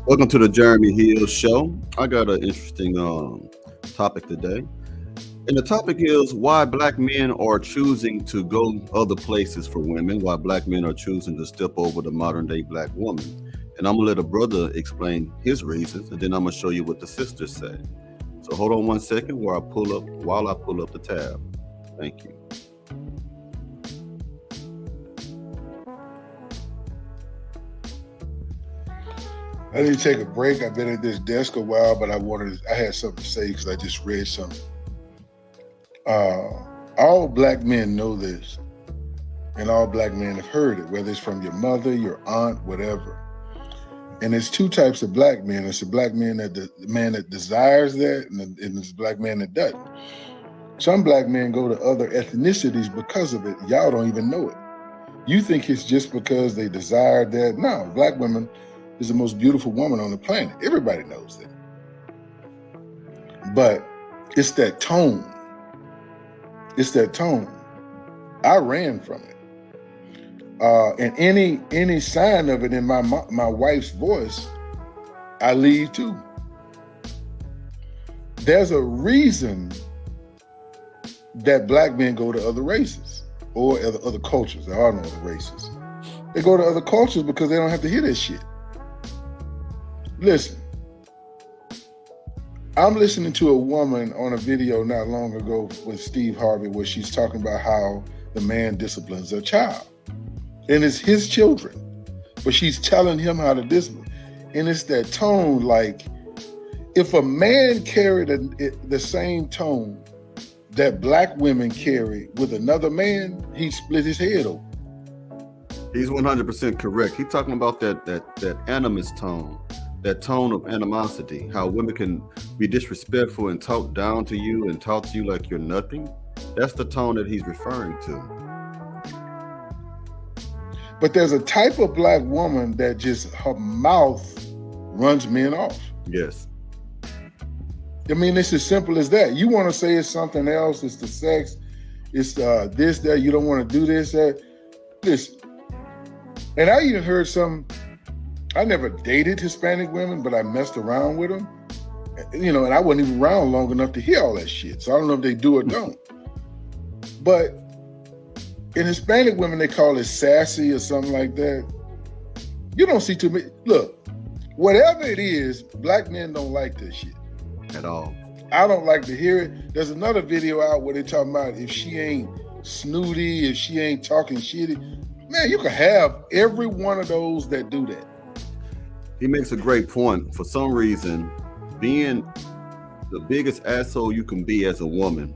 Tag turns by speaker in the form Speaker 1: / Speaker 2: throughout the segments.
Speaker 1: Welcome to the Jeremy Hill Show. I got an interesting topic today. And the topic is why black men are choosing to go other places for women, why black men are choosing to step over the modern day black woman. And I'm going to let a brother explain his reasons, and then I'm going to show you what the sisters say. So hold on one second while I pull up the tab. Thank you.
Speaker 2: I need to take a break. I've been at this desk a while, but I had something to say because I just read something. All black men know this, and all black men have heard it, whether it's from your mother, your aunt, whatever. And there's two types of black men. It's a black man the man that desires that, and it's a black man that doesn't. Some black men go to other ethnicities because of it. Y'all don't even know it. You think it's just because they desire that. No, black women is the most beautiful woman on the planet. Everybody knows that. But it's that tone. It's that tone. I ran from it. And any sign of it in my wife's voice, I leave too. There's a reason that black men go to other races or other cultures. There are no other races. They go to other cultures because they don't have to hear this shit. Listen, I'm listening to a woman on a video not long ago with Steve Harvey where she's talking about how the man disciplines a child. And it's his children, but she's telling him how to discipline. And it's that tone, like if a man carried the same tone that black women carry with another man, he'd split his head open.
Speaker 1: He's 100% correct. He's talking about that animus tone. That tone of animosity, how women can be disrespectful and talk down to you and talk to you like you're nothing. That's the tone that he's referring to.
Speaker 2: But there's a type of black woman that just her mouth runs men off.
Speaker 1: Yes.
Speaker 2: I mean, it's as simple as that. You want to say it's something else, it's the sex, it's this, that, you don't want to do this, that. Listen. And I even heard I never dated Hispanic women, but I messed around with them. You know, and I wasn't even around long enough to hear all that shit. So I don't know if they do or don't. But in Hispanic women, they call it sassy or something like that. You don't see too many. Look, whatever it is, black men don't like this shit.
Speaker 1: At all.
Speaker 2: I don't like to hear it. There's another video out where they're talking about if she ain't snooty, if she ain't talking shitty. Man, you can have every one of those that do that.
Speaker 1: He makes a great point. For some reason, being the biggest asshole you can be as a woman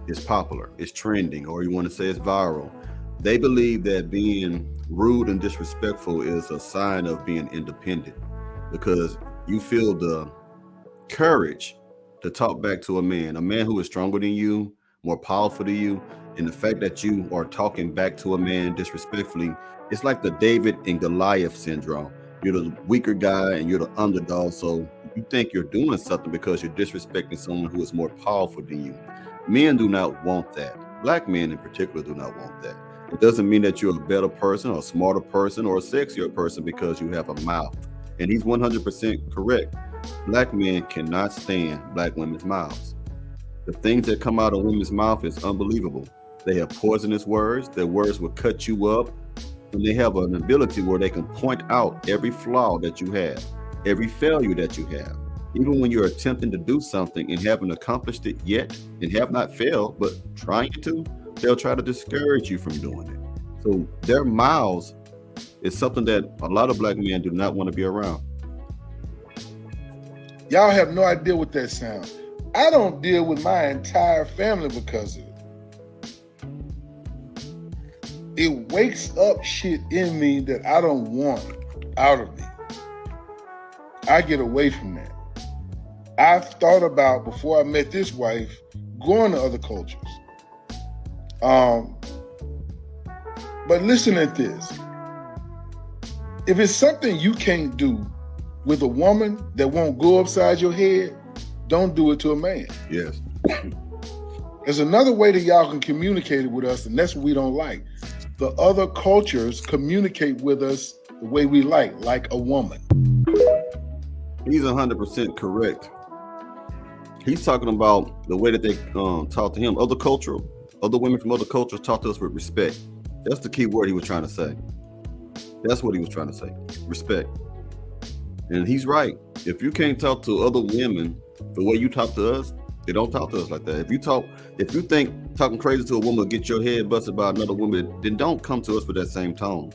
Speaker 1: is popular, it's trending, or you want to say it's viral. They believe that being rude and disrespectful is a sign of being independent because you feel the courage to talk back to a man who is stronger than you, more powerful than you, and the fact that you are talking back to a man disrespectfully, it's like the David and Goliath syndrome. You're the weaker guy and you're the underdog, so you think you're doing something because you're disrespecting someone who is more powerful than you. Men do not want that. Black men in particular do not want that. It doesn't mean that you're a better person or a smarter person or a sexier person because you have a mouth. And he's 100% correct. Black men cannot stand black women's mouths. The things that come out of women's mouth is unbelievable. They have poisonous words. Their words will cut you up. And they have an ability where they can point out every flaw that you have, every failure that you have. Even when you're attempting to do something and haven't accomplished it yet and have not failed, but trying to, they'll try to discourage you from doing it. So their mouths is something that a lot of black men do not want to be around.
Speaker 2: Y'all have no idea what that sounds. I don't deal with my entire family because of it. It wakes up shit in me that I don't want out of me. I get away from that. I've thought about, before I met this wife, going to other cultures. But listen at this. If it's something you can't do with a woman that won't go upside your head, don't do it to a man.
Speaker 1: Yes.
Speaker 2: There's another way that y'all can communicate it with us, and that's what we don't like. The other cultures communicate with us the way we like a woman.
Speaker 1: He's 100% correct. He's talking about the way that they talk to him. Other women from other cultures talk to us with respect. That's the key word he was trying to say. That's what he was trying to say. Respect. And he's right. If you can't talk to other women the way you talk to us, they don't talk to us like that. If you think talking crazy to a woman will get your head busted by another woman, then don't come to us with that same tone.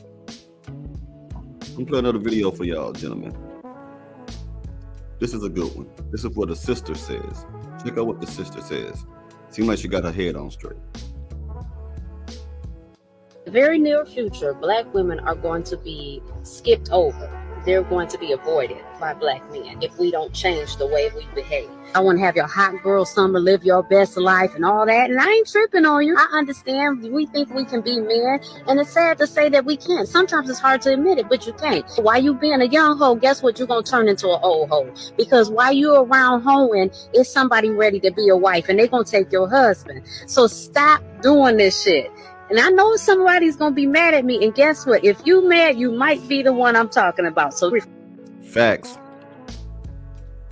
Speaker 1: I'm gonna play another video for y'all, gentlemen. This is a good one. This is what the sister says. Check out what the sister says. Seems like she got her head on straight.
Speaker 3: The very near future, Black women are going to be skipped over. They're going to be avoided by Black men if we don't change the way we behave. I want to have your hot girl summer, live your best life and all that. And I ain't tripping on you. I understand we think we can be men. And it's sad to say that we can't. Sometimes it's hard to admit it, but you can't. While you being a young hoe, guess what? You're going to turn into an old hoe. Because while you're around hoeing, it's somebody ready to be a wife. And they're going to take your husband. So stop doing this shit. And I know somebody's going to be mad at me. And guess what? If you mad, you might be the one I'm talking about. So
Speaker 1: facts.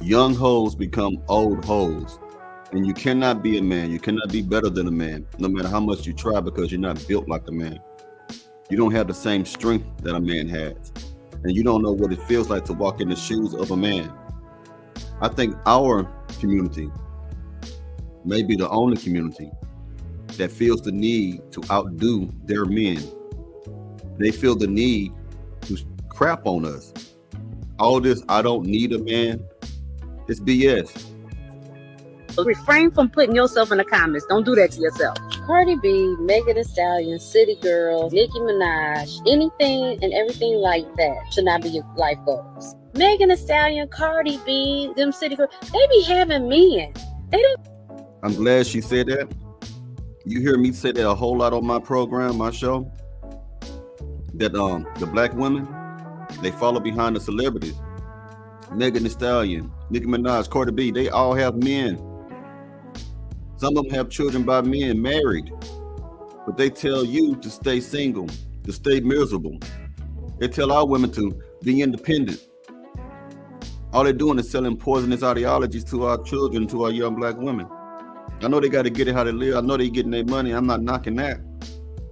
Speaker 1: Young hoes become old hoes. And you cannot be a man. You cannot be better than a man, no matter how much you try, because you're not built like a man. You don't have the same strength that a man has. And you don't know what it feels like to walk in the shoes of a man. I think our community may be the only community that feels the need to outdo their men. They feel the need to crap on us. All this, I don't need a man, it's BS.
Speaker 3: refrain from putting yourself in the comments. Don't do that to yourself. Cardi B, Megan Thee Stallion, City Girls, Nicki Minaj, anything and everything like that should not be your life goals. Megan Thee Stallion, Cardi B, them City Girls, they be having men. They don't.
Speaker 1: I'm glad she said that. You hear me say that a whole lot on my program, my show, that the Black women, they follow behind the celebrities. Megan Thee Stallion, Nicki Minaj, Cardi B, they all have men. Some of them have children by men, married, but they tell you to stay single, to stay miserable. They tell our women to be independent. All they're doing is selling poisonous ideologies to our children, to our young Black women. I know they got to get it how they live. I know they're getting their money. I'm not knocking that.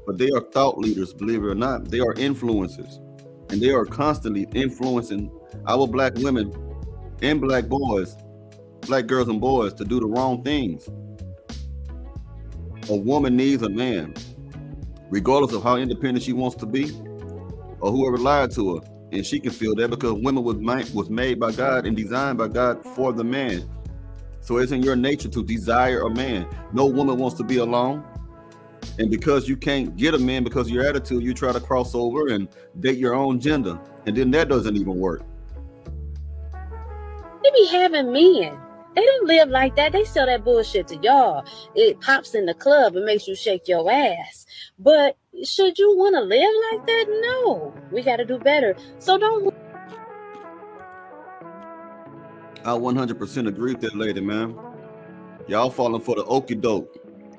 Speaker 1: But they are thought leaders, believe it or not. They are influencers. And they are constantly influencing our Black women and Black boys, Black girls and boys, to do the wrong things. A woman needs a man, regardless of how independent she wants to be or whoever lied to her. And she can feel that because women was made by God and designed by God for the man. So it's in your nature to desire a man. No woman wants to be alone. And because you can't get a man because of your attitude, you try to cross over and date your own gender. And then that doesn't even work.
Speaker 3: They be having men. They don't live like that. They sell that bullshit to y'all. It pops in the club and makes you shake your ass. But should you want to live like that? No. We got to do better. So don't.
Speaker 1: I 100% agree with that lady, man. Y'all falling for the okie doke.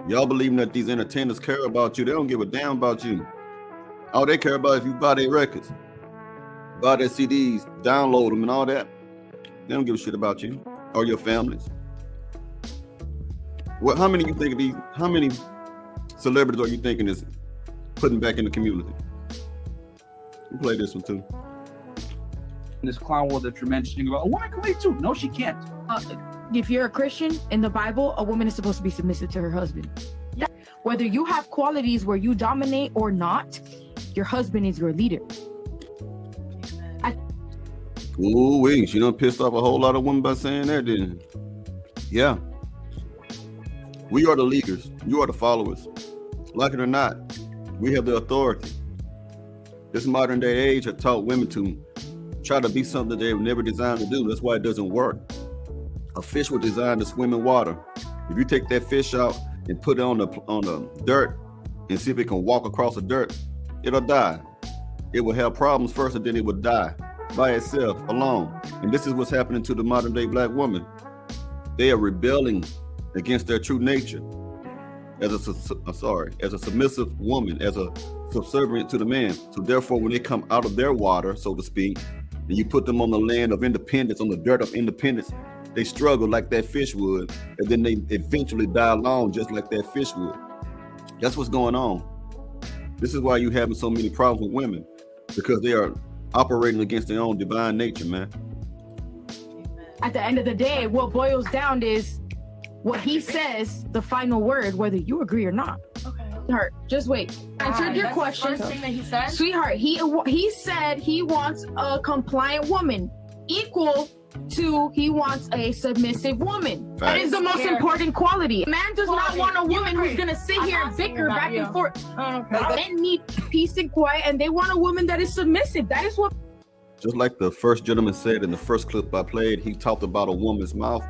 Speaker 1: Y'all believing that these entertainers care about you. They don't give a damn about you. All they care about is if you buy their records, buy their CDs, download them and all that. They don't give a shit about you or your families. Well, how many celebrities are you thinking is putting back in the community? You play this one too.
Speaker 4: This clown world that you're mentioning about, a woman can leave too. No, she can't.
Speaker 5: If you're a Christian, in the Bible, a woman is supposed to be submissive to her husband. Yeah. Whether you have qualities where you dominate or not, your husband is your leader.
Speaker 1: Ooh-wee, she done pissed off a whole lot of women by saying that, didn't she? Yeah. We are the leaders. You are the followers. Like it or not, we have the authority. This modern day age has taught women to try to be something they were never designed to do. That's why it doesn't work. A fish was designed to swim in water. If you take that fish out and put it on the dirt and see if it can walk across the dirt, it'll die. It will have problems first and then it will die by itself, alone. And this is what's happening to the modern day Black woman. They are rebelling against their true nature as a submissive woman, as a subservient to the man. So therefore, when they come out of their water, so to speak, and you put them on the land of independence, on the dirt of independence, they struggle like that fish would, and then they eventually die alone just like that fish would. That's what's going on. This is why you're having so many problems with women, because they are operating against their own divine nature, man.
Speaker 5: At the end of the day, what boils down is what he says, the final word, whether you agree or not.
Speaker 6: Okay.
Speaker 5: Sweetheart, just wait. Answered your question.
Speaker 6: First thing that he said?
Speaker 5: Sweetheart, he said he wants a compliant woman equal to he wants a submissive woman. That is the most important quality. A man does not want a woman who's gonna sit here and bicker back and forth. Men need peace and quiet, and they want a woman that is submissive. That is what.
Speaker 1: Just like the first gentleman said in the first clip I played, he talked about a woman's mouth.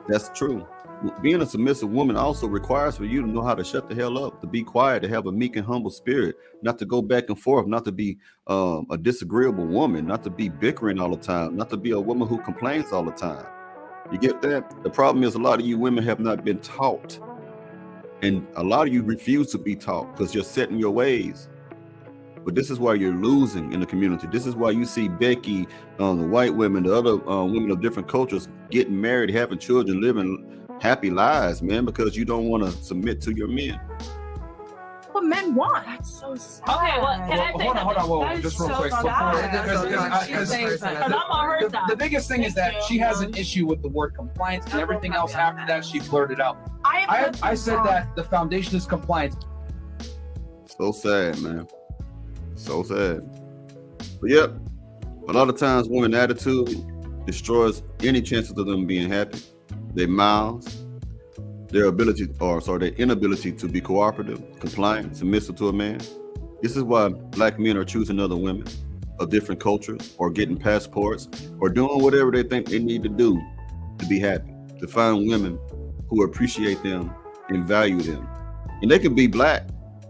Speaker 1: That's true. Being a submissive woman also requires for you to know how to shut the hell up, to be quiet, to have a meek and humble spirit, not to go back and forth, not to be a disagreeable woman, not to be bickering all the time, not to be a woman who complains all the time. You get that? The problem is a lot of you women have not been taught, and a lot of you refuse to be taught because you're set in your ways. But this is why you're losing in the community. This is why you see Becky, the white women, the other women of different cultures getting married, having children, living happy lives, man, because you don't want to submit to your men.
Speaker 5: What men want.
Speaker 6: That's so sad.
Speaker 7: Okay, well, can I say
Speaker 4: hold on,
Speaker 7: something?
Speaker 4: just real
Speaker 6: so
Speaker 4: quick.
Speaker 6: sad.
Speaker 7: Because I'm on her side.
Speaker 4: The biggest thing is that she has an issue with the word compliance, and everything else after that she blurted out. I said that the foundation is compliance.
Speaker 1: So sad, man. So sad. But yep, a lot of times women's attitude destroys any chances of them being happy. Their mouths, their inability to be cooperative, compliant, submissive to a man. This is why black men are choosing other women of different cultures, or getting passports, or doing whatever they think they need to do to be happy, to find women who appreciate them and value them. And they can be black,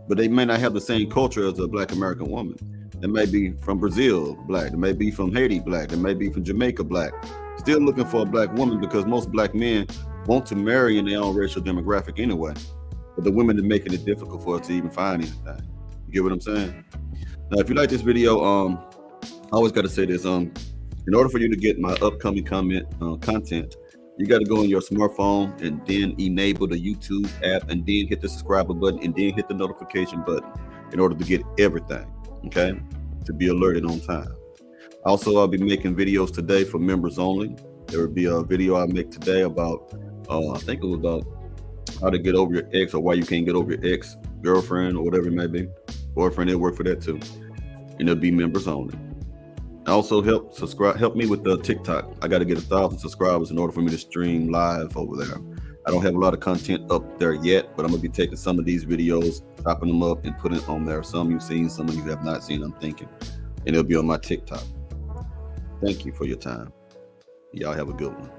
Speaker 1: but they may not have the same culture as a black American woman. They may be from Brazil black, they may be from Haiti black, they may be from Jamaica black. Still looking for a black woman, because most black men want to marry in their own racial demographic anyway. But the women are making it difficult for us to even find anything. You get what I'm saying? Now, if you like this video, I always got to say this. In order for you to get my upcoming content, you got to go on your smartphone and then enable the YouTube app, and then hit the subscribe button, and then hit the notification button in order to get everything, okay? To be alerted on time. Also, I'll be making videos today for members only. There will be a video I make today about, I think it was about how to get over your ex, or why you can't get over your ex girlfriend, or whatever it may be. Boyfriend, it'll work for that too. And it'll be members only. Also, help me with the TikTok. I got to get 1,000 subscribers in order for me to stream live over there. I don't have a lot of content up there yet, but I'm gonna be taking some of these videos, chopping them up, and putting it on there. Some you've seen, some of you have not seen, I'm thinking. And it'll be on my TikTok. Thank you for your time. Y'all have a good one.